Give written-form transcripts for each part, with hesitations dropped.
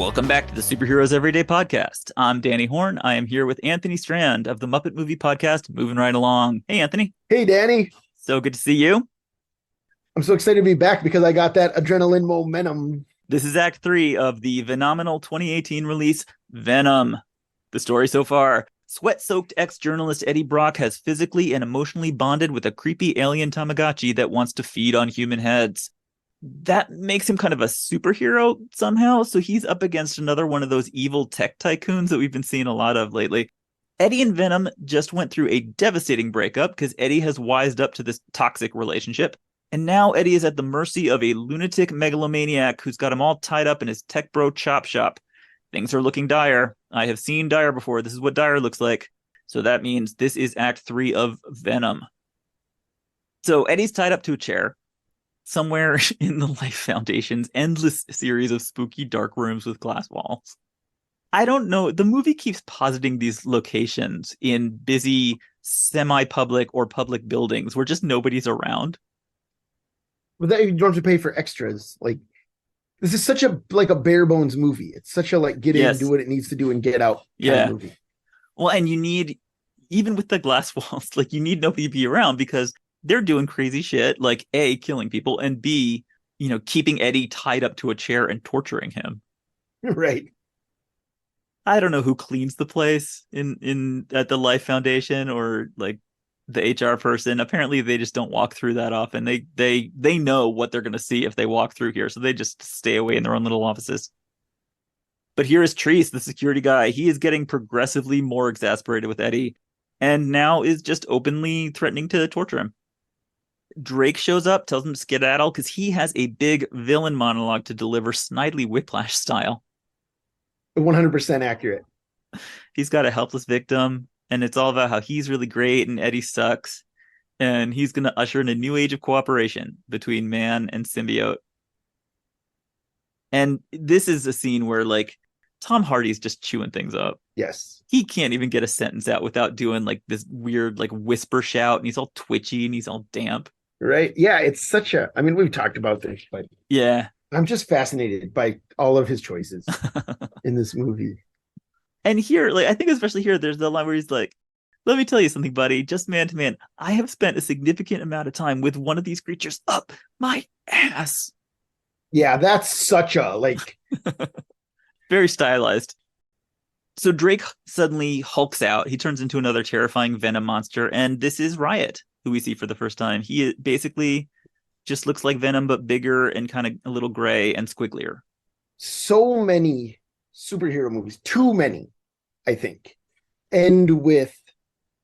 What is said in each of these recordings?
Welcome back to the Superheroes Everyday Podcast. I'm Danny Horn. I am here with Anthony Strand of the Muppet Movie Podcast, moving right along. Hey, Anthony. Hey, Danny. So good to see you. I'm so excited to be back because I got that adrenaline momentum. This is Act 3 of the phenomenal 2018 release, Venom. The story so far: sweat-soaked ex-journalist Eddie Brock has physically and emotionally bonded with a creepy alien Tamagotchi that wants to feed on human heads. That makes him kind of a superhero somehow, so he's up against another one of those evil tech tycoons that we've been seeing a lot of lately. Eddie and Venom just went through a devastating breakup because Eddie has wised up to this toxic relationship, and now Eddie is at the mercy of a lunatic megalomaniac who's got him all tied up in his tech bro chop shop. Things are looking dire. I have seen dire before. This is what dire looks like. So that means this is Act 3 of Venom. So Eddie's tied up to a chair somewhere in the Life Foundation's endless series of spooky dark rooms with glass walls. I don't know. The movie keeps positing these locations in busy, semi-public or public buildings where just nobody's around. But that you don't have to pay for extras. Like, this is such a bare bones movie. It's such a get in, do what it needs to do, and get out kind of movie. Well, and you need, even with the glass walls, you need nobody to be around because they're doing crazy shit, like A, killing people, and B, keeping Eddie tied up to a chair and torturing him. Right. I don't know who cleans the place in at the Life Foundation or the HR person. Apparently they just don't walk through that often. They know what they're going to see if they walk through here, so they just stay away in their own little offices. But here is Treese, the security guy. He is getting progressively more exasperated with Eddie and now is just openly threatening to torture him. Drake shows up, tells him to skedaddle because he has a big villain monologue to deliver, Snidely Whiplash style. 100% accurate. He's got a helpless victim, and it's all about how he's really great and Eddie sucks. And he's going to usher in a new age of cooperation between man and symbiote. And this is a scene where, Tom Hardy's just chewing things up. Yes. He can't even get a sentence out without doing, this weird, whisper shout, and he's all twitchy and he's all damp. Right. Yeah, it's such a... I mean, we've talked about this, but... Yeah. I'm just fascinated by all of his choices in this movie. And here, I think especially here, there's the line where he's like, let me tell you something, buddy, just man to man. I have spent a significant amount of time with one of these creatures up my ass. Yeah, that's such a, very stylized. So Drake suddenly hulks out. He turns into another terrifying Venom monster. And this is Riot, who we see for the first time. He basically just looks like Venom, but bigger and kind of a little gray and squigglier. So many superhero movies, too many, I think, end with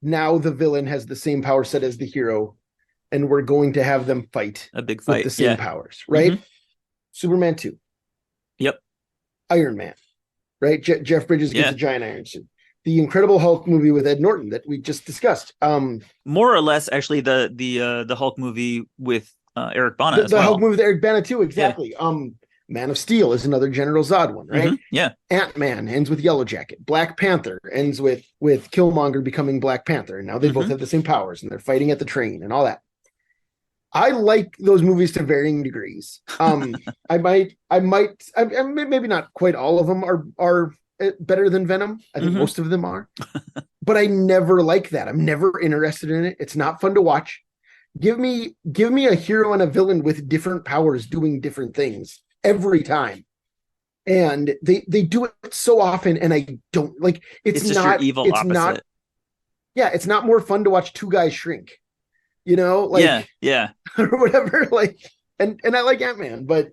now the villain has the same power set as the hero, and we're going to have them fight a big fight with the same powers, right? Mm-hmm. Superman 2. Yep. Iron Man, right? Jeff Bridges gets a giant iron suit. The Incredible Hulk movie with Ed Norton that we just discussed. More or less, actually, the Hulk movie with Eric Bana as well. The Hulk movie with Eric Bana too, exactly. Yeah. Man of Steel is another General Zod one, right? Mm-hmm. Yeah. Ant-Man ends with Yellow Jacket. Black Panther ends with Killmonger becoming Black Panther, and now they both have the same powers, and they're fighting at the train and all that. I like those movies to varying degrees. I might, maybe not quite all of them are better than Venom. I think most of them are, but I never like that. I'm never interested in it. It's not fun to watch. Give me a hero and a villain with different powers doing different things every time. And they do it so often, and I don't like it's just not your evil opposite. Not, yeah, it's not more fun to watch two guys shrink, yeah. or whatever. And I like Ant-Man, but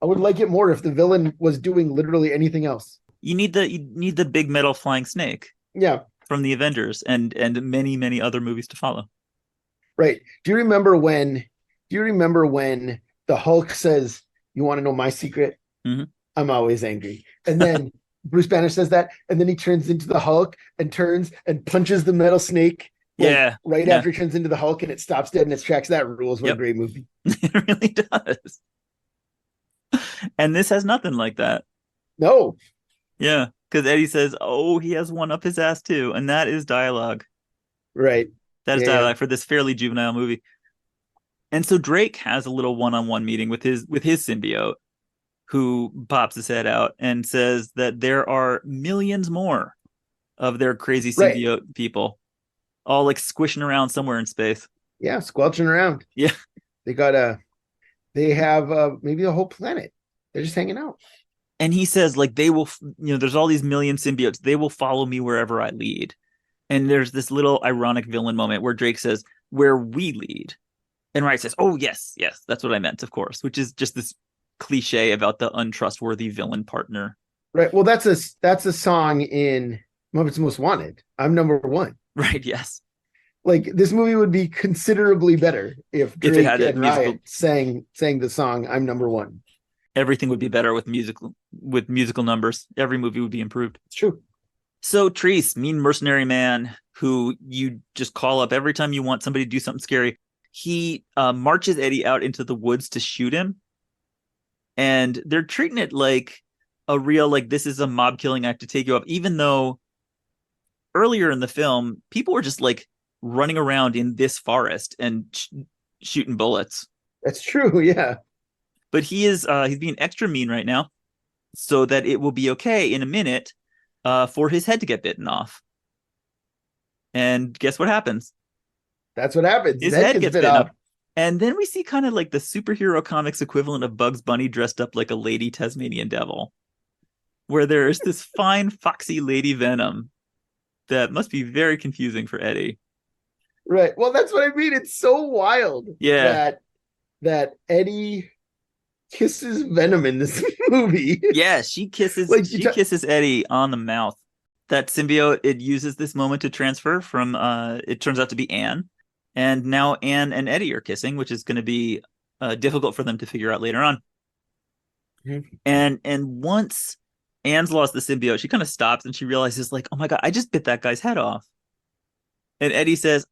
I would like it more if the villain was doing literally anything else. You need the big metal flying snake. Yeah. From the Avengers and many, many other movies to follow. Right. Do you remember when the Hulk says, "You want to know my secret? Mm-hmm. I'm always angry." And then Bruce Banner says that, and then he turns into the Hulk and turns and punches the metal snake. After he turns into the Hulk, and it stops dead in its tracks. That rules. What a great movie. It really does. And this has nothing like that. No. Yeah, because Eddie says, "Oh, he has one up his ass too," and that is dialogue. Right. That is dialogue for this fairly juvenile movie. And so Drake has a little one-on-one meeting with his symbiote. who pops his head out and says that there are millions more of their crazy Right. symbiote people, all like squishing around somewhere in space. Yeah, squelching around. Yeah. They got they have maybe a whole planet. They're just hanging out. And he says, like, they will, there's all these million symbiotes. They will follow me wherever I lead. And there's this little ironic villain moment where Drake says, where we lead. And Riot says, oh, yes, that's what I meant, of course, which is just this cliche about the untrustworthy villain partner. Right. Well, that's a song in Muppets Most Wanted. I'm number one. Right, yes. Like, this movie would be considerably better if If it Drake had a and musical, Riot sang the song "I'm Number One." everything would be better with musical numbers. Every movie would be improved. It's true. So Treese, mean mercenary man who you just call up every time you want somebody to do something scary, he marches Eddie out into the woods to shoot him. And they're treating it like a real, like, this is a mob killing act to take you off, even though earlier in the film, people were just like running around in this forest and shooting bullets. That's true. Yeah. But he's being extra mean right now so that it will be okay in a minute for his head to get bitten off. And guess what happens? That's what happens. His head gets bitten off. And then we see kind of like the superhero comics equivalent of Bugs Bunny dressed up like a lady Tasmanian devil, where there's this fine, foxy lady Venom that must be very confusing for Eddie. Right. Well, that's what I mean. It's so wild. Yeah. That Eddie kisses Venom in this movie. Yeah, she kisses Eddie on the mouth. That symbiote, it uses this moment to transfer from it turns out to be Anne. And now Anne and Eddie are kissing, which is going to be difficult for them to figure out later on. Mm-hmm. And once Anne's lost the symbiote, she kind of stops and she realizes, like, oh my God, I just bit that guy's head off. And Eddie says,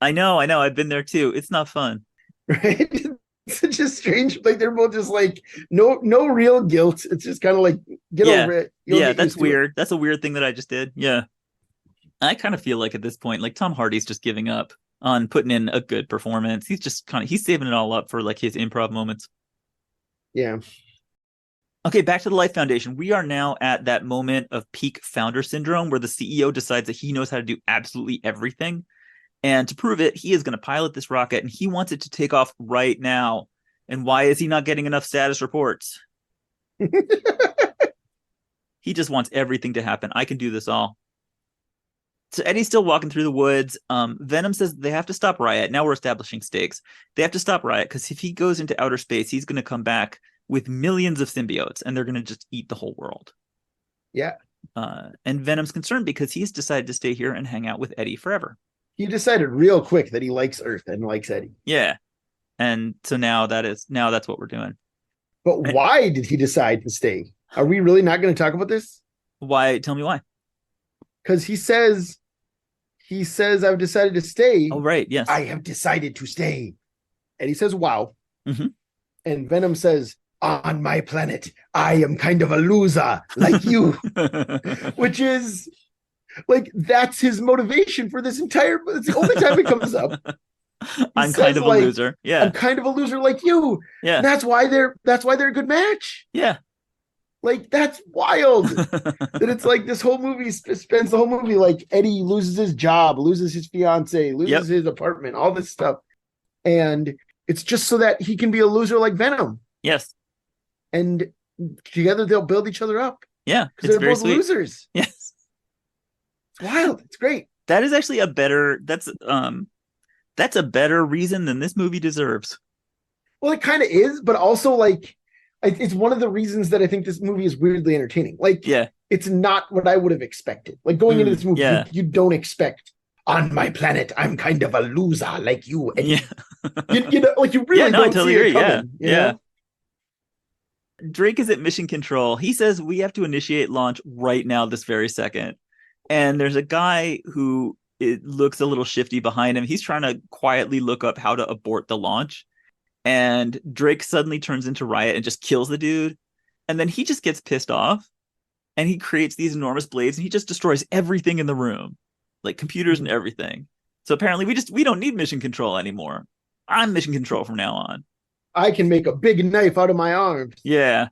I know, I've been there too. It's not fun. Right? It's such a strange, like, they're both just like, no real guilt. It's just kind of like, get over it. That's weird. That's a weird thing that I just did. Yeah. I kind of feel like at this point, like, Tom Hardy's just giving up on putting in a good performance. He's just he's saving it all up for like his improv moments. Yeah. Okay, back to the Life Foundation. We are now at that moment of peak founder syndrome where the CEO decides that he knows how to do absolutely everything. And to prove it, he is going to pilot this rocket and he wants it to take off right now. And why is he not getting enough status reports? He just wants everything to happen. I can do this all. So Eddie's still walking through the woods. Venom says they have to stop Riot. Now we're establishing stakes. They have to stop Riot because if he goes into outer space, he's going to come back with millions of symbiotes and they're going to just eat the whole world. Yeah. And Venom's concerned because he's decided to stay here and hang out with Eddie forever. He decided real quick that he likes Earth and likes Eddie. Yeah. And so now that's what we're doing. But why did he decide to stay? Are we really not going to talk about this? Why? Tell me why. Because he says, I've decided to stay. Oh, right. Yes. I have decided to stay. And he says, wow. Mm-hmm. And Venom says, on my planet, I am kind of a loser like you. Which is like, that's his motivation for this entire, it's the only time it comes up. I'm kind of a loser. Yeah. I'm kind of a loser like you. Yeah. And that's why they're a good match. Yeah. Like, that's wild. That it's like this whole movie spends the whole movie like Eddie loses his job, loses his fiance, loses his apartment, all this stuff. And it's just so that he can be a loser like Venom. Yes. And together they'll build each other up. Yeah. Because they're both losers. Yes. It's wild. It's great. That is actually that's a better reason than this movie deserves. Well, it kind of is, but also like it's one of the reasons that I think this movie is weirdly entertaining. Like, it's not what I would have expected. Like, going into this movie, you don't expect, on my planet, I'm kind of a loser like you. And you know, like, you really don't see it coming. Yeah. Drake is at mission control. He says we have to initiate launch right now, this very second. And there's a guy who it looks a little shifty behind him. He's trying to quietly look up how to abort the launch. And Drake suddenly turns into Riot and just kills the dude. And then he just gets pissed off and he creates these enormous blades and he just destroys everything in the room, like computers and everything. So apparently we don't need mission control anymore. I'm mission control from now on. I can make a big knife out of my arms. Yeah.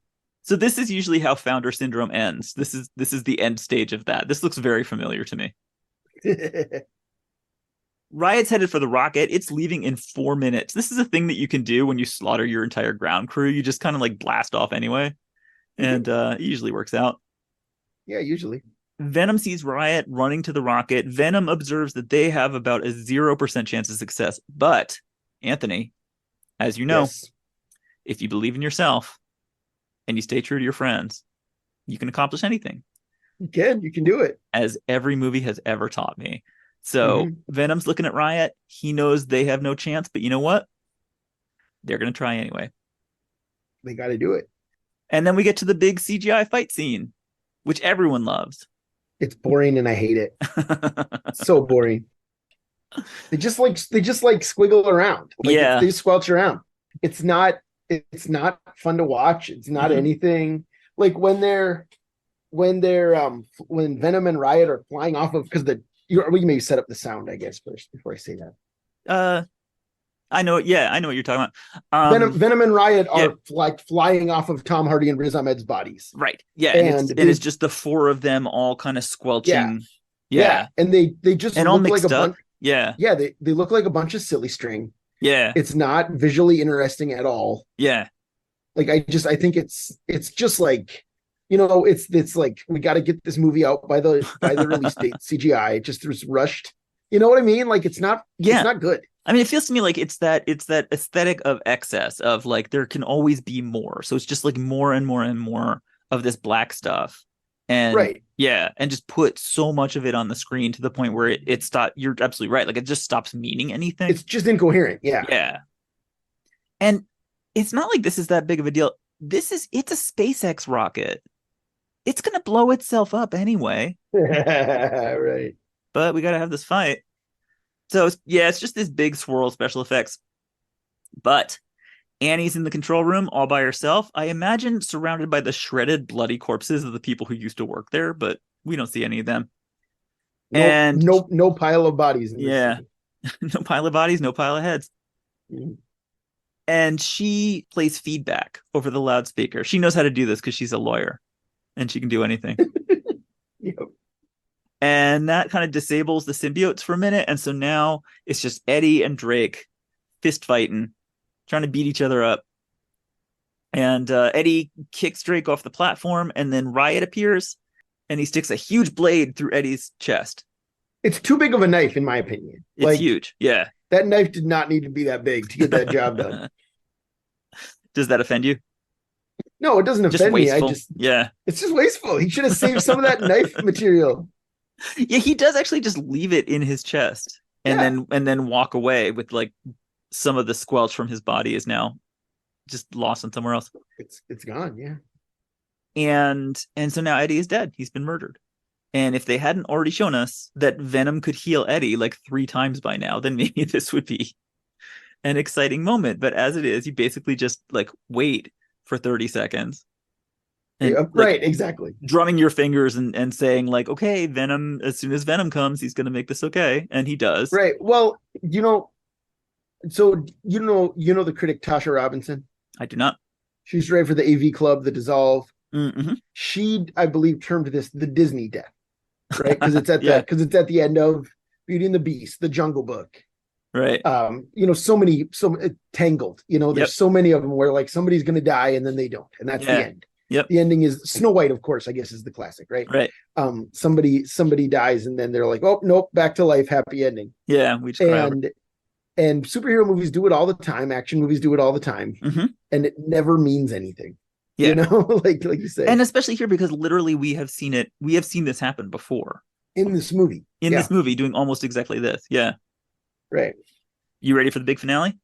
So this is usually how founder syndrome ends. This is the end stage of that. This looks very familiar to me. Riot's headed for the rocket. It's leaving in 4 minutes. This is a thing that you can do when you slaughter your entire ground crew. You just kind of like blast off anyway. And it usually works out. Yeah, usually. Venom sees Riot running to the rocket. Venom observes that they have about a 0% chance of success. But, Anthony, as you know, Yes. if you believe in yourself and you stay true to your friends, you can accomplish anything. You can do it. As every movie has ever taught me. So Venom's looking at Riot. He knows they have no chance, but you know what? They're going to try anyway. They got to do it. And then we get to the big CGI fight scene, which everyone loves. It's boring and I hate it. So boring. They just like squiggle around. Like Yeah. they squelch around. It's not fun to watch. It's not anything. Like when Venom and Riot are flying off of, because we can maybe set up the sound, I guess, first before I say that. I know. Yeah, I know what you're talking about. Venom and Riot are like flying off of Tom Hardy and Riz Ahmed's bodies. Right. Yeah, and it's just the four of them all kind of squelching. Yeah. And they just and look all mixed like a up. bunch. Yeah. Yeah, they look like a bunch of silly string. Yeah. It's not visually interesting at all. Yeah. Like I think it's just like, it's like we got to get this movie out by the release date. CGI just was rushed. You know what I mean? Like it's not good. I mean, it feels to me like it's that aesthetic of excess of like there can always be more. So it's just like more and more and more of this black stuff. And and just put so much of it on the screen to the point where it stopped. You're absolutely right. Like it just stops meaning anything. It's just incoherent. Yeah. Yeah. And it's not like this is that big of a deal. It's a SpaceX rocket. It's going to blow itself up anyway. Right. But we got to have this fight. So, it's just this big swirl of special effects. But Annie's in the control room all by herself. I imagine surrounded by the shredded, bloody corpses of the people who used to work there, but we don't see any of them. No pile of bodies. In this No pile of bodies, no pile of heads. Mm-hmm. And she plays feedback over the loudspeaker. She knows how to do this because she's a lawyer and she can do anything. Yep. And that kind of disables the symbiotes for a minute. And so now it's just Eddie and Drake fist fighting, trying to beat each other up. And Eddie kicks Drake off the platform, and then Riot appears, and he sticks a huge blade through Eddie's chest. It's too big of a knife, in my opinion. It's huge. Yeah. That knife did not need to be that big to get that job done. Does that offend you? No, it doesn't offend me. It's just wasteful. He should have saved some of that knife material. Yeah, he does actually just leave it in his chest and then walk away with like some of the squelch from his body is now just lost in somewhere else. It's gone, yeah. And so now Eddie is dead. He's been murdered. And if they hadn't already shown us that Venom could heal Eddie like 3 times by now, then maybe this would be an exciting moment. But as it is, you basically just like wait for 30 seconds. And, right, exactly. Drumming your fingers and saying like, okay, Venom, as soon as Venom comes, he's going to make this okay. And he does. Right. Well, so you know the critic Tasha Robinson? I do not. She's right for the AV Club, The Dissolve. Mm-hmm. She, I believe, termed this the Disney death, right? Because it's at the end of Beauty and the Beast, The Jungle Book. Right. So Tangled. There's so many of them where like somebody's going to die and then they don't, and that's the end. Yep. The ending is Snow White, of course, I guess is the classic, right? Right. Somebody dies and then they're like, oh nope, back to life, happy ending. Yeah, we just and superhero movies do it all the time. Action movies do it all the time, and it never means anything. Yeah, like you say, and especially here because literally we have seen it. We have seen this happen before in this movie. This movie, doing almost exactly this. Yeah. Right. You ready for the big finale?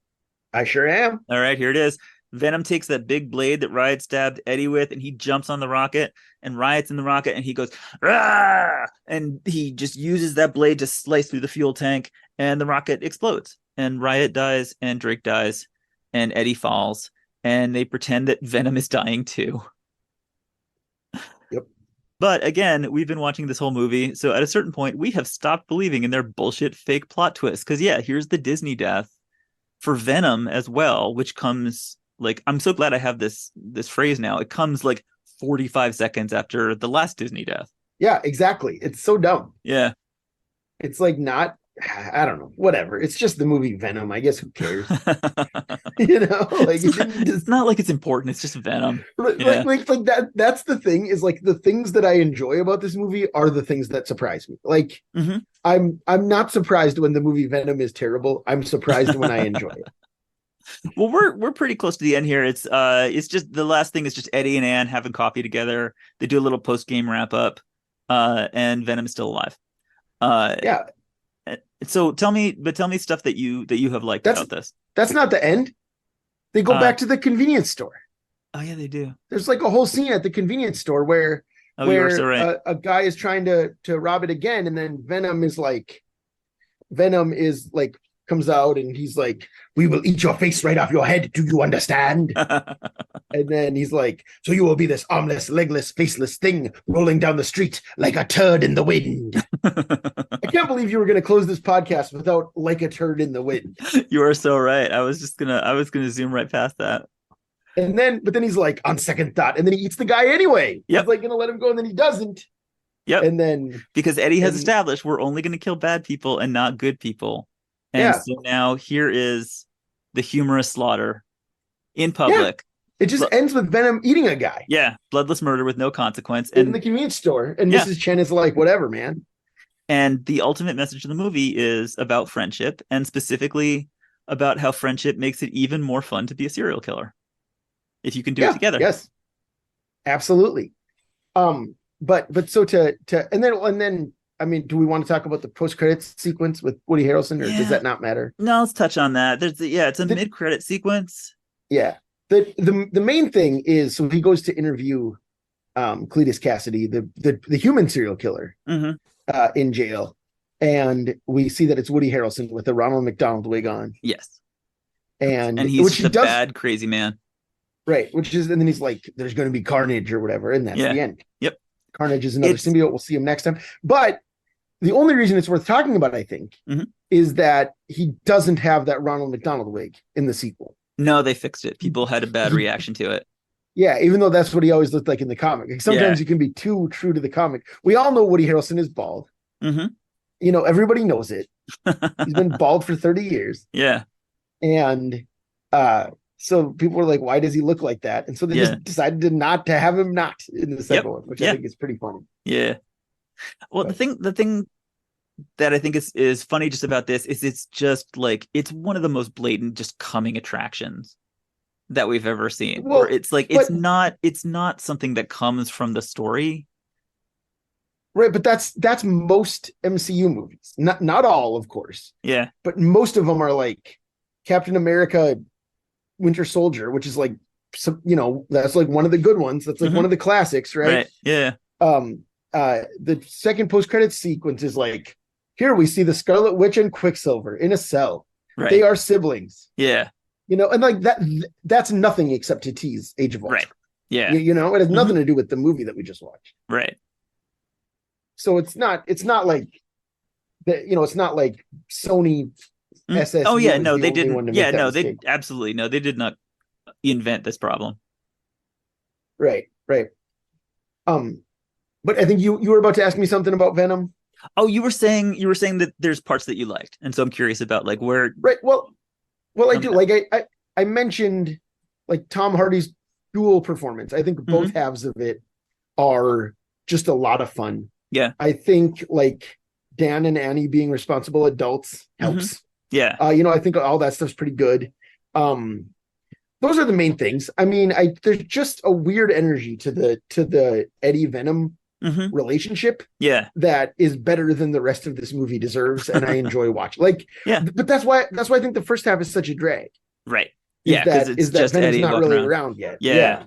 I sure am. All right, here it is. Venom takes that big blade that Riot stabbed Eddie with, and he jumps on the rocket, and Riot's in the rocket, and he goes, "Rah!" And he just uses that blade to slice through the fuel tank, and the rocket explodes, and Riot dies, and Drake dies, and Eddie falls, and they pretend that Venom is dying too. Yep. But again, we've been watching this whole movie, so at a certain point, we have stopped believing in their bullshit fake plot twist, because here's the Disney death for Venom as well, which comes like, I'm so glad I have this phrase now. It comes like 45 seconds after the last Disney death. Yeah, exactly. It's so dumb. Yeah. It's like not, I don't know, whatever. It's just the movie Venom. I guess who cares? You know, like it didn't It's just not like it's important. It's just Venom. like, Yeah. like that. That's the thing, is like the things that I enjoy about this movie are the things that surprise me. Like Mm-hmm. I'm not surprised when the movie Venom is terrible. I'm surprised when I enjoy it. Well, we're pretty close to the end here. It's just the last thing is just Eddie and Anne having coffee together. They do a little post game wrap up, and Venom is still alive. Yeah, So tell me stuff that you have liked that's about this. that's not the end. They go Uh, back to the convenience store. oh yeah, they do. There's like a whole scene at the convenience store where Oh, you are so right. a guy is trying to rob it again, and then Venom is like comes out and he's like, "We will eat your face right off your head. Do you understand?" And then he's like, "So you will be this armless, legless, faceless thing rolling down the street like a turd in the wind." I can't believe you were going to close this podcast without "like a turd in the wind." You are so right. I was gonna zoom right past that. But then he's like, "On second thought," and then he eats the guy anyway. Yep. He's like going to let him go, and then he doesn't. Yep. And then because Eddie has established we're only going to kill bad people and not good people. And yeah. So now here is the humorous slaughter in public. Yeah. It just ends with Venom eating a guy. Yeah, bloodless murder with no consequence. In the convenience store. And Mrs. Chen is like, whatever, man. And the ultimate message of the movie is about friendship, and specifically about how friendship makes it even more fun to be a serial killer if you can do it together. Yes, absolutely. But so to and then I mean, do we want to talk about the post-credits sequence with Woody Harrelson, or does that not matter? No, let's touch on that. It's a mid-credit sequence. Yeah. The main thing is, so he goes to interview Cletus Cassidy, the human serial killer, in jail, and we see that it's Woody Harrelson with a Ronald McDonald wig on. Yes, and he's the bad crazy man, right? And then he's like, "There's going to be carnage or whatever," and that's the end. Yep, Carnage is another symbiote. We'll see him next time. But the only reason it's worth talking about, I think, is that he doesn't have that Ronald McDonald wig in the sequel. No, they fixed it. People had a bad reaction to it. Yeah, even though that's what he always looked like in the comic. Like sometimes you can be too true to the comic. We all know Woody Harrelson is bald. You know, everybody knows it. He's been bald for 30 years. Yeah. And so people were like, why does he look like that? And so they just decided to have him not in the second one, which I think is pretty funny. Yeah. Well, the thing that I think is funny just about this is it's just like, it's one of the most blatant just coming attractions that we've ever seen. Well, where it's like, it's not something that comes from the story. Right, but that's most MCU movies. Not all, of course. Yeah. But most of them are like Captain America, Winter Soldier, which is like, you know, that's like one of the good ones. That's like one of the classics, right? Yeah. The second post-credits sequence is like, here we see the Scarlet Witch and Quicksilver in a cell. Right. They are siblings. Yeah. You know, and like that's nothing except to tease Age of Ultron. Right. Yeah. You know, it has nothing to do with the movie that we just watched. Right. So it's not like that, you know, it's not like Sony SSU. Oh yeah, no, they didn't. Yeah, no, they absolutely no, they did not invent this problem. Right. But I think you were about to ask me something about Venom. Oh, you were saying that there's parts that you liked, and so I'm curious about like where. Right. Well, I do. Like I mentioned, like Tom Hardy's dual performance. I think both halves of it are just a lot of fun. Yeah. I think like Dan and Annie being responsible adults helps. Yeah. You know, I think all that stuff's pretty good. Those are the main things. I mean, there's just a weird energy to the Eddie Venom relationship. Yeah. That is better than the rest of this movie deserves, and I enjoy watching. Like, yeah. But that's why I think the first half is such a drag. Right. Yeah. Because that Venom's Eddie not really around yet. Yeah.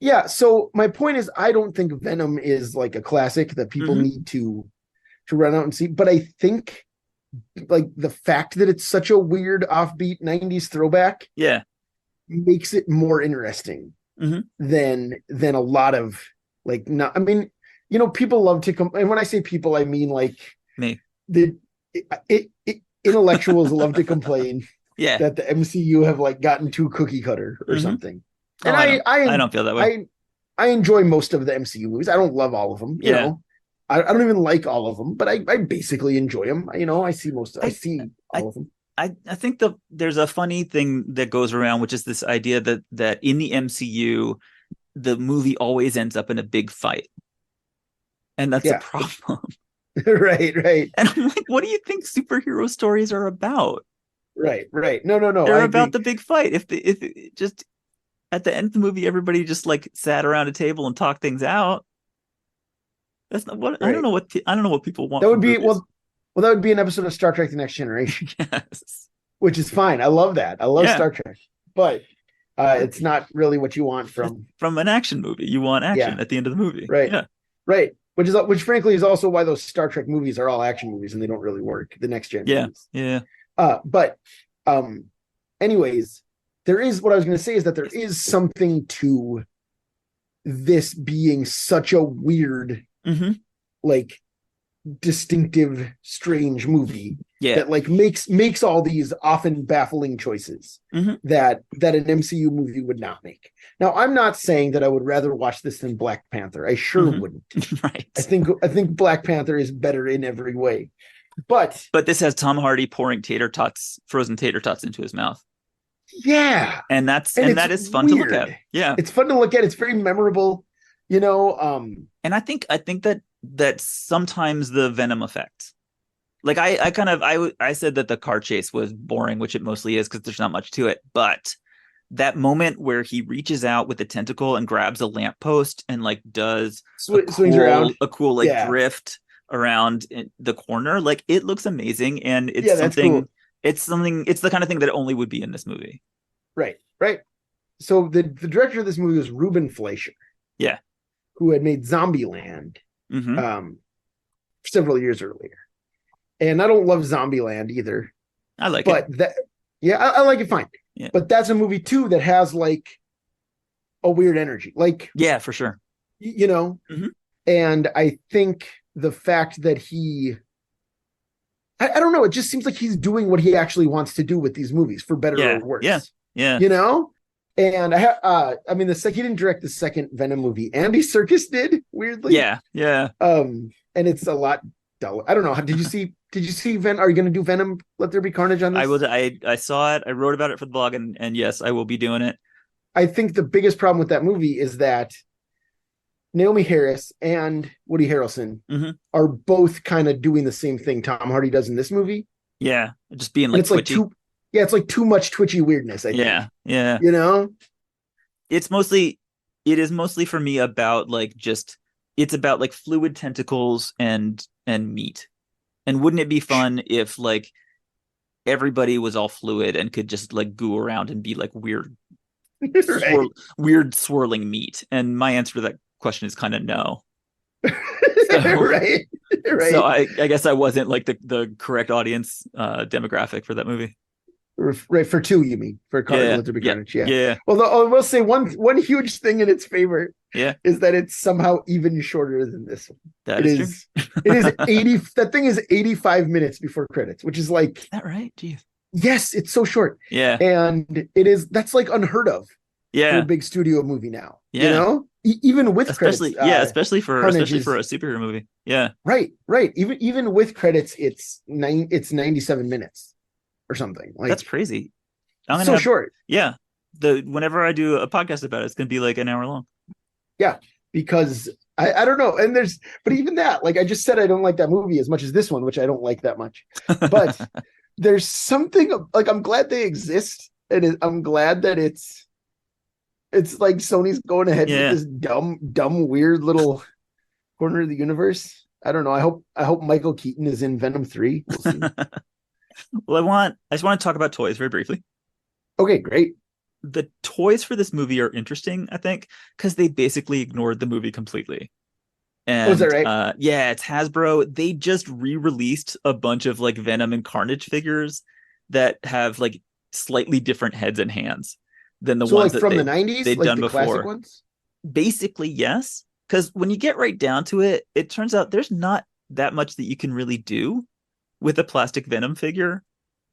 Yeah. So my point is, I don't think Venom is like a classic that people need to run out and see. But I think like the fact that it's such a weird offbeat 90s throwback makes it more interesting than a lot of like, not, I mean, you know, people love to and when I say people, I mean like me. Intellectuals love to complain Yeah. that the MCU have like gotten too cookie cutter or Hmm. something. Oh, And I don't feel that way. I enjoy most of the MCU movies. I don't love all of them, you Yeah. know. I don't even like all of them, but I basically enjoy them. You know, I I see I all of them. I think there's a funny thing that goes around, which is this idea that in the MCU, the movie always ends up in a big fight. And that's a Yeah. problem. Right, right, And I'm like, what do you think superhero stories are about? right. No, no, no. They're I about agree. the big fight. If it just at the end of the movie, everybody just like sat around a table and talked things out. That's not what Right. I don't know what people want That would from be movies. well, that would be an episode of Star Trek: The Next Generation, Yes. which is fine. I love that. I love Yeah. Star Trek, but it's not really what you want from. From an action movie, you want Yeah, action at the end of the movie. right, Yeah. right. Which frankly is also why those Star Trek movies are all action movies and they don't really work. The next gen Yeah. movies. Yeah. But um, anyways, there is what I was going to say is that there is something to this being such a weird, Hmm. like distinctive, strange movie Yeah. that like makes all these often baffling choices Hmm. that an MCU movie would not make. Now, I'm not saying that I would rather watch this than Black Panther. I sure Hmm. wouldn't. Right. I think Black Panther is better in every way. But But this has Tom Hardy pouring frozen tater tots into his mouth. yeah, and And it's that is fun to look at. weird. Yeah. It's fun to look at. It's very memorable. You know, And I think that sometimes the Venom effect. Like I said that the car chase was boring, which it mostly is because there's not much to it. But that moment where he reaches out with the tentacle and grabs a lamppost and like does swings around. a cool like Yeah, drift around in the corner, like it looks amazing, and yeah, that's cool. it's the kind of thing that only would be in this movie. Right, right. So the director of this movie was Ruben Fleischer, Yeah. who had made Zombieland Hmm. several years earlier. And I don't love Zombieland either, I like it. but that yeah, I like it fine. Yeah. But that's a movie too that has like a weird energy, like Yeah, for sure. you know. Hmm. And I think the fact that I don't know, it just seems like he's doing what he actually wants to do with these movies, for better Yeah. or Yeah. worse. Yeah. You know. And I mean, he didn't direct the second Venom movie. Andy Serkis did, weirdly. Yeah. Yeah. And it's a lot dull. I don't know. Did you see? Did you see Venom? Are you going to do Venom? Let There Be Carnage on I this? was I saw it. I wrote about it for the blog, and yes, I will be doing it. I think the biggest problem with that movie is that Naomi Harris and Woody Harrelson Hmm. are both kind of doing the same thing Tom Hardy does in this movie, Yeah, just being and like it's like twitchy. yeah, it's like too much twitchy weirdness. I think Yeah. Yeah. you know, It's mostly it is mostly for me about like just it's about like fluid tentacles and meat. And wouldn't it be fun if like everybody was all fluid and could just like goo around and be like right? weird swirling meat? And my answer to that question is kind of no. So Right, so right. I guess I wasn't like the correct audience demographic for that movie. Right, for two, you mean for Yeah. Let There Be Yeah. Carnage? Yeah. Yeah. Well, I will say one huge thing in its favor Yeah. is that it's somehow even shorter than this one. That is true. It is 80. That thing is 85 minutes before credits, which is like, Is that right? Jeez. yes, it's so short, Yeah. and that's like unheard of for a Yeah. big studio movie now. You Yeah. know, even with credits, Carnage Especially is for a superhero movie. Yeah. right. Even with credits, it's 97 minutes or something. That's Like crazy. I'm gonna so have short. yeah. The whenever I do a podcast about it, it's gonna be like an hour long. Yeah, because I don't know. And but even that, like I just said, I don't like that movie as much as this one, which I don't like that much. But there's something like I'm glad they exist, and I'm glad that it's like Sony's going ahead with Yeah. this dumb, weird little corner of the universe. I don't know. I hope Michael Keaton is in Venom 3. We'll see. Well, I just want to talk about toys very briefly. Okay, great. The toys for this movie are interesting, I think, because they basically ignored the movie completely. Oh, is that And right? yeah, it's Hasbro. They just re-released a bunch of like Venom and Carnage figures that have like slightly different heads and hands than the So ones like that from the 90s, they'd like done the classic before. ones? Basically, yes. Because when you get right down to it, it turns out there's not that much that you can really do with a plastic Venom figure.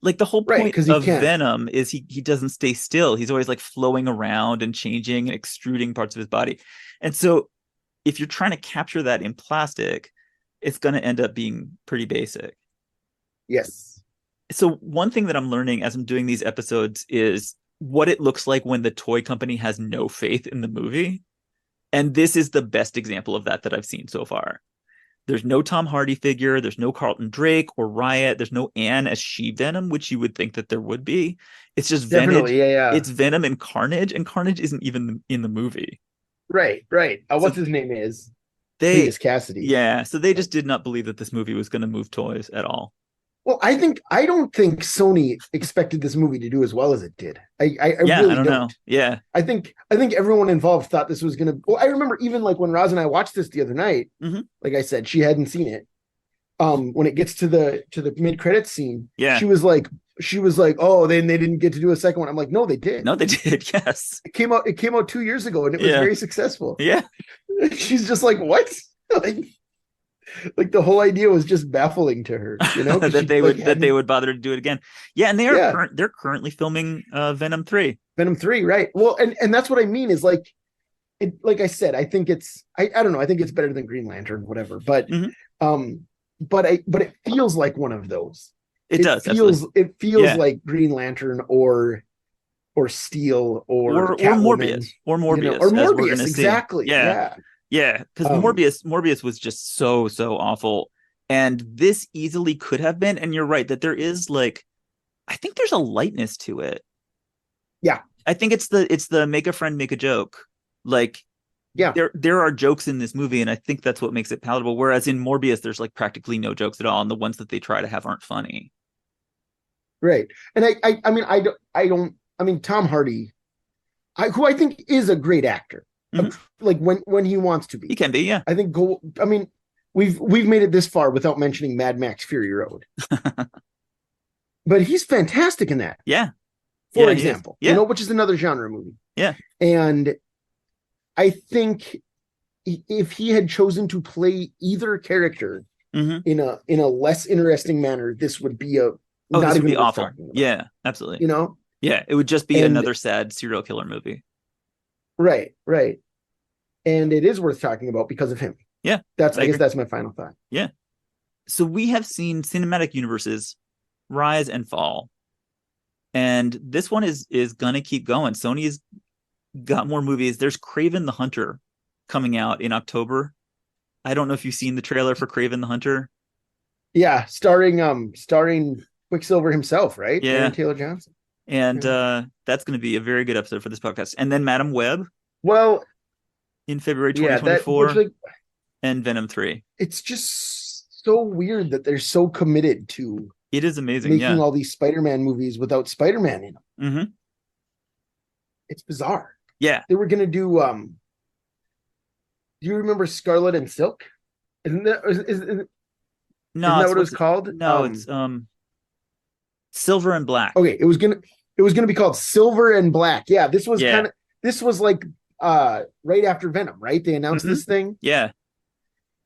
Like the whole Right, point because he of can't. Venom is he doesn't stay still. He's always like flowing around and changing and extruding parts of his body. And so if you're trying to capture that in plastic, it's going to end up being pretty basic. Yes. So one thing that I'm learning as I'm doing these episodes is what it looks like when the toy company has no faith in the movie. And this is the best example of that I've seen so far. There's no Tom Hardy figure. There's no Carlton Drake or Riot. There's no Anne as She-Venom, which you would think that there would be. It's just Venom. Definitely, yeah. It's Venom and Carnage isn't even in the movie. Right. So What's his name is they, Cletus Cassidy. yeah, so they just did not believe that this movie was going to move toys at all. Well, I don't think Sony expected this movie to do as well as it did. I Yeah, I really don't know. don't. Yeah. I think everyone involved thought this was gonna. Well, I remember even like when Roz and I watched this the other night. Mm-hmm. Like I said, she hadn't seen it. When it gets to the mid credits scene, Yeah. she was like, oh, then they didn't get to do a second one. I'm like, no, they did. No, they did. Yes. It came out 2 years ago, and it was Yeah. very successful. Yeah. She's just like, what? Like the whole idea was just baffling to her, that they would bother to do it again. Yeah, and Yeah. they're currently filming Venom 3. Venom 3, right? Well, and that's what I mean is like like I said, I think I don't know, I think it's better than Green Lantern, whatever. But Mm-hmm. but it feels like one of those. It does. It feels Yeah. like Green Lantern or Steel or Morbius or Morbius or as we're Morbius, gonna see. exactly. Yeah. Yeah, because Morbius was just so awful, and this easily could have been. And you're right that there is like, I think there's a lightness to it. Yeah, I think it's the make a friend, make a joke. Like, yeah, there are jokes in this movie, and I think that's what makes it palatable. Whereas in Morbius, there's like practically no jokes at all, and the ones that they try to have aren't funny. right. And I mean Tom Hardy, who I think is a great actor. Mm-hmm. Like when he wants to be. He can be, yeah. I think I mean, we've made it this far without mentioning Mad Max Fury Road. But he's fantastic in that. Yeah. For example, yeah. Which is another genre movie. Yeah. And I think if he had chosen to play either character mm-hmm. in a less interesting manner, this would be this would be awful. Yeah, absolutely. Yeah, it would just be another sad serial killer movie. Right. And it is worth talking about because of him. Yeah. I guess that's my final thought. Yeah. So we have seen cinematic universes rise and fall. And this one is gonna keep going. Sony's got more movies. There's Kraven the Hunter coming out in October. I don't know if you've seen the trailer for Kraven the Hunter. Yeah, starring Quicksilver himself, right? Yeah. Aaron Taylor Johnson. And that's going to be a very good episode for this podcast. And then Madam Web. Well, in February 2024. Like, and Venom 3. It's just so weird that they're so committed to it is amazing making all these Spider-Man movies without Spider-Man in them. Mm-hmm. It's bizarre. Yeah. They were going to do you remember Scarlet and Silk? Isn't that what it was called? No, it's Silver and Black. Okay, it was gonna be called Silver and Black. Yeah, this was like right after Venom, right? They announced this thing. Yeah.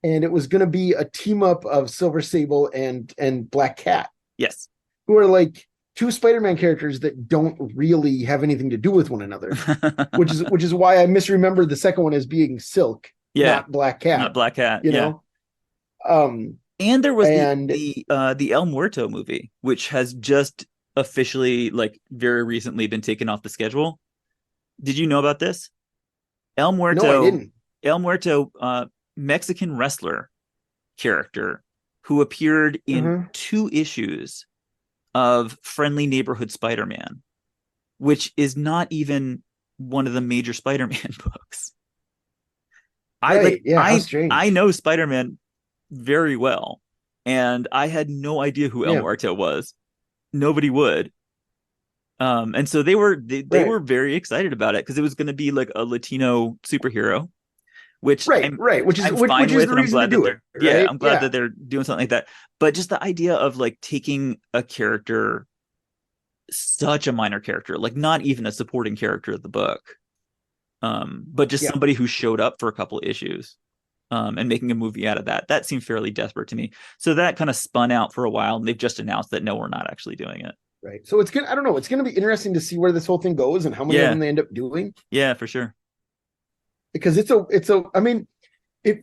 And it was gonna be a team up of Silver Sable and Black Cat. Yes. Who are like two Spider-Man characters that don't really have anything to do with one another. which is why I misremembered the second one as being Silk, not Black Cat. Not Black Cat. You know? And there was the El Muerto movie, which has just officially, like, very recently been taken off the schedule. Did you know about this? El Muerto. No, I didn't. El Muerto, Mexican wrestler character who appeared in 2 issues of Friendly Neighborhood Spider-Man, which is not even one of the major Spider-Man books. I know Spider-Man very well, and I had no idea who El Muerto was. Nobody would. And so they were very excited about it because it was going to be like a Latino superhero, which which is the reason to do it. Yeah, I'm glad that they're doing something like that. But just the idea of like taking a character, such a minor character, like not even a supporting character of the book, but just somebody who showed up for a couple of issues, and making a movie out of that seemed fairly desperate to me. So that kind of spun out for a while, and they've just announced that no, we're not actually doing it. Right. So it's gonna, I don't know, it's gonna be interesting to see where this whole thing goes and how many of them they end up doing. Yeah, for sure. Because I mean, I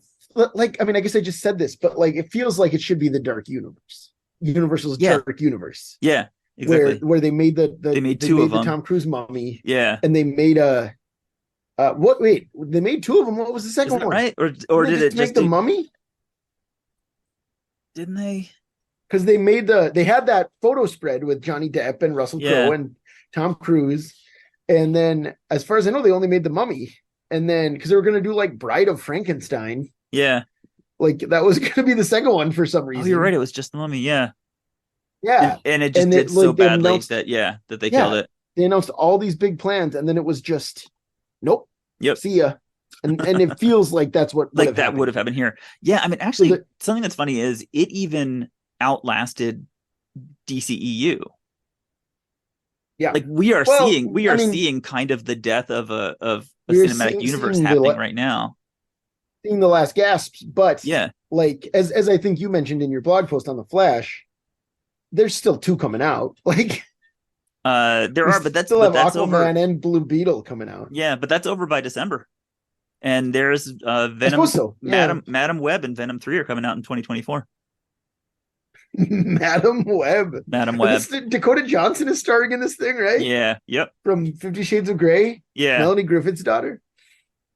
guess I just said this, but like it feels like it should be the dark universe. Universal's dark universe. Yeah, exactly. Where they made they made two of them. The Tom Cruise mummy. Yeah. And they made they made two of them. What was the second one? Right? Or did it just make the mummy? Didn't they? Because they had that photo spread with Johnny Depp and Russell Crowe and Tom Cruise. And then as far as I know, they only made the mummy. And then because they were gonna do like Bride of Frankenstein. Yeah. Like that was gonna be the second one for some reason. Oh, you're right. It was just the mummy, yeah. Yeah. And it just did so badly that they killed it. They announced all these big plans, and then it was just nope. Yep. See ya. And it feels like that's what would have happened here. Yeah, I mean, actually, something that's funny is it even outlasted DCEU. Yeah, like we are seeing kind of the death of a cinematic universe happening right now. Seeing the last gasps, but yeah, like as I think you mentioned in your blog post on the Flash, there's still two coming out. Like there are, but that's Aquaman over. And Blue Beetle coming out. Yeah, but that's over by December. And there's Venom, Madam Web and Venom 3 are coming out in 2024. Madam Web. Dakota Johnson is starring in this thing, right? Yeah. Yep. From 50 Shades of Grey. Yeah. Melanie Griffith's daughter.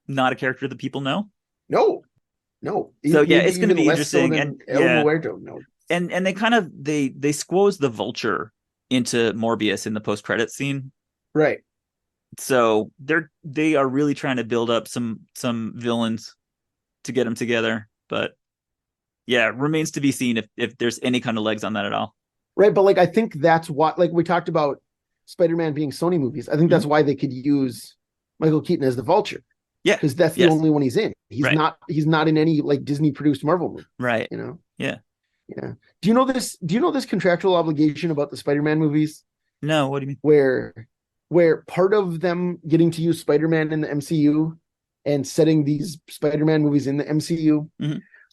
Not a character that people know. No. So it's going to be interesting. So and Muerto, no. And they kind of they squoze the Vulture into Morbius in the post-credit scene. Right. So they are really trying to build up some villains to get them together, but yeah, remains to be seen if there's any kind of legs on that at all. Right, but like I think that's what, like we talked about Spider-Man being Sony movies. I think that's why they could use Michael Keaton as the Vulture. Yeah, because that's the only one he's in. He's not in any like Disney produced Marvel movie. Right. You know. Yeah. Yeah. Do you know this contractual obligation about the Spider-Man movies? No. What do you mean? Where part of them getting to use Spider-Man in the MCU and setting these Spider-Man movies in the MCU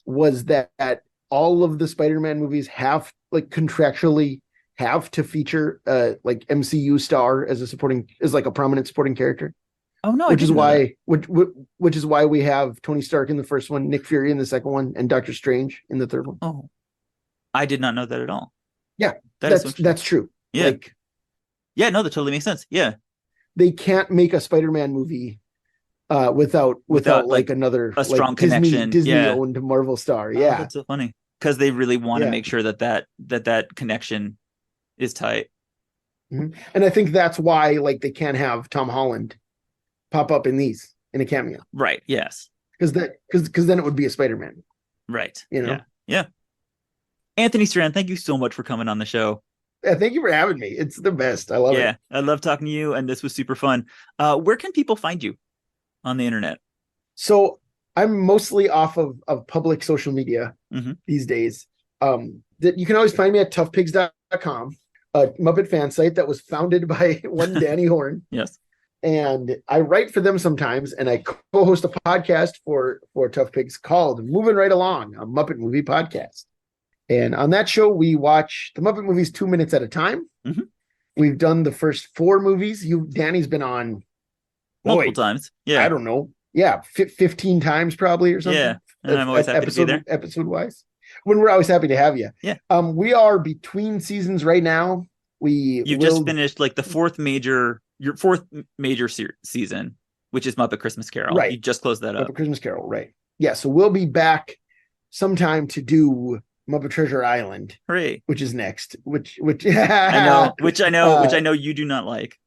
was that all of the Spider-Man movies have like contractually have to feature like MCU star as like a prominent supporting character. Oh no, which is why we have Tony Stark in the first one, Nick Fury in the second one, and Doctor Strange in the third one. Oh, I did not know that at all. Yeah, that's true. Yeah. Yeah, no, that totally makes sense. Yeah. They can't make a Spider-Man movie without like another a strong connection. Disney owned Marvel star. Yeah. That's so funny. Because they really want to make sure that connection is tight. Mm-hmm. And I think that's why like they can't have Tom Holland pop up in a cameo. Right. Yes. Because then it would be a Spider-Man. Right. You know? Yeah. Anthony Strand, thank you so much for coming on the show. Yeah, thank you for having me. It's the best. I love it. Yeah, I love talking to you, and this was super fun. Where can people find you on the internet? So I'm mostly off of public social media these days. That you can always find me at toughpigs.com, a Muppet fan site that was founded by one Danny Horn. Yes. And I write for them sometimes, and I co-host a podcast for Tough Pigs called Moving Right Along, a Muppet movie podcast. And on that show, we watch the Muppet movies 2 minutes at a time. Mm-hmm. We've done the first 4 movies. Danny's been on multiple times. Yeah, I don't know. Yeah, 15 times probably or something. Yeah, and I'm always happy to be there. Episode wise, when we're always happy to have you. Yeah. We are between seasons right now. You've just finished like your fourth major season, which is Muppet Christmas Carol. Right. You just closed that up. Muppet Christmas Carol. Right. Yeah. So we'll be back sometime to do Muppet Treasure Island. Hooray. Which is next. Which I know. Which I know you do not like.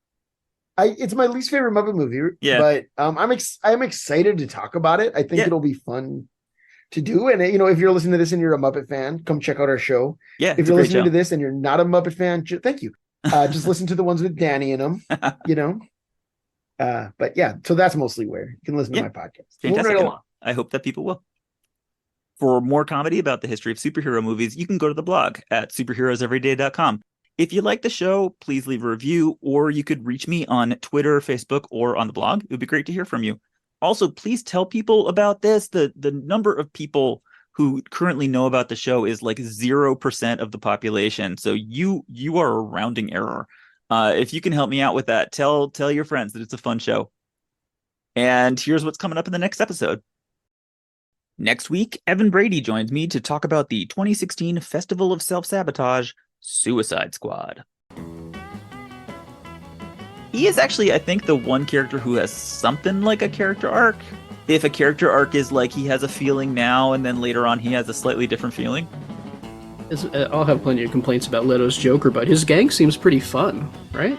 It's my least favorite Muppet movie. Yeah. But I'm excited to talk about it. I think it'll be fun to do. And if you're listening to this and you're a Muppet fan, come check out our show. Yeah. If you're listening to this and you're not a Muppet fan, thank you. Just listen to the ones with Danny in them. But yeah, so that's mostly where you can listen to my podcast. Fantastic. Right, I hope that people will. For more comedy about the history of superhero movies, you can go to the blog at superheroeseveryday.com. If you like the show, please leave a review, or you could reach me on Twitter, Facebook, or on the blog. It would be great to hear from you. Also, please tell people about this. The number of people who currently know about the show is like 0% of the population. So you are a rounding error. If you can help me out with that, tell your friends that it's a fun show. And here's what's coming up in the next episode. Next week, Evan Brady joins me to talk about the 2016 Festival of Self-Sabotage, Suicide Squad. He is actually, I think, the one character who has something like a character arc. If a character arc is like he has a feeling now and then later on he has a slightly different feeling. I'll have plenty of complaints about Leto's Joker, but his gang seems pretty fun, right?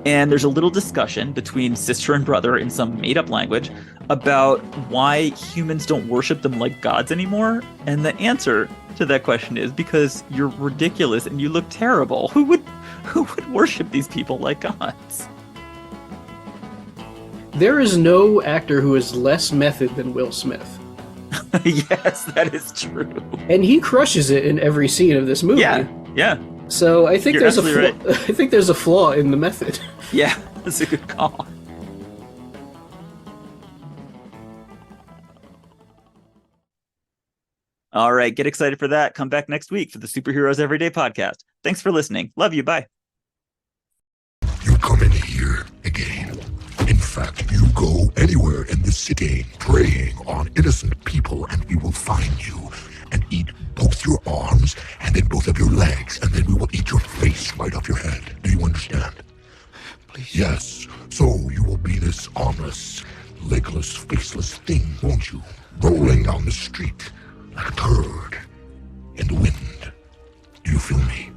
And there's a little discussion between sister and brother in some made-up language about why humans don't worship them like gods anymore. And the answer to that question is because you're ridiculous and you look terrible. Who would worship these people like gods? There is no actor who is less method than Will Smith. Yes, that is true. And he crushes it in every scene of this movie. Yeah. So I think You're there's right. I think there's a flaw in the method. Yeah, that's a good call. All right, get excited for that. Come back next week for the Superheroes Everyday podcast. Thanks for listening. Love you. Bye. You come in here again. In fact, you go anywhere in the city preying on innocent people, and we will find you and eat both your arms and then both of your legs, and then we will eat your face right off your head. Do you understand? Please. Yes. So you will be this armless, legless, faceless thing, won't you? Rolling down the street like a turd in the wind. Do you feel me?